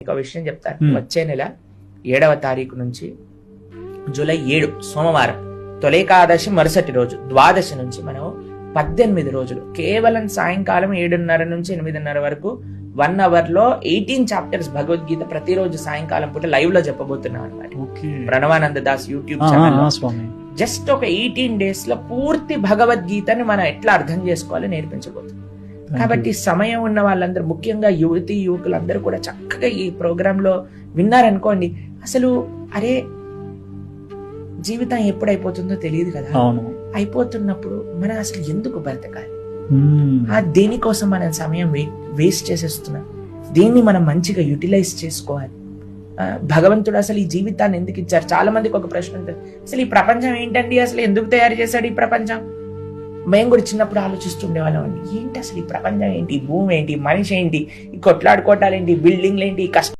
ఒక విషయం చెప్తాను. వచ్చే నెల 7వ తారీఖు నుంచి జూలై 7 సోమవారం తొలేకాదశి మరుసటి రోజు ద్వాదశి నుంచి మనం 18 రోజులు కేవలం సాయంకాలం 7:30 నుంచి 8:30 వరకు 1 అవర్ లో 18 చాప్టర్స్ భగవద్గీత ప్రతిరోజు సాయంకాలం పూట లైవ్ లో చెప్పబోతున్నాం అనమాట. Pranavananda Das YouTube channel just ఒక 18 days లో పూర్తి భగవద్గీతని మనం ఎట్లా అర్థం చేసుకోవాలో నేర్పించబోతున్నాం. కాబట్టి సమయం ఉన్న వాళ్ళందరూ, ముఖ్యంగా యువతి యువకులందరూ కూడా చక్కగా ఈ ప్రోగ్రామ్ లో విన్నారనుకోండి, అసలు అరే జీవితం ఎప్పుడైపోతుందో తెలియదు కదా, అయిపోతున్నప్పుడు మనం అసలు ఎందుకు బ్రతకాలి, దేనికోసం మనం సమయం వేస్ట్ చేసేస్తున్నాం, దీన్ని మనం మంచిగా యూటిలైజ్ చేసుకోవాలి. భగవంతుడు అసలు ఈ జీవితాన్ని ఎందుకు ఇచ్చారు? చాలా మందికి ఒక ప్రశ్న ఉంటుంది, అసలు ఈ ప్రపంచం ఏంటండి, అసలు ఎందుకు తయారు చేశాడు ఈ ప్రపంచం? మేము కూడా చిన్నప్పుడు ఆలోచిస్తుండేవాళ్ళం అండి, ఏంటి అసలు ఈ ప్రపంచం ఏంటి, భూమి ఏంటి, మనిషి ఏంటి, ఈ కొట్లాడుకోవటాలు ఏంటి, బిల్డింగ్లు ఏంటి, కష్టం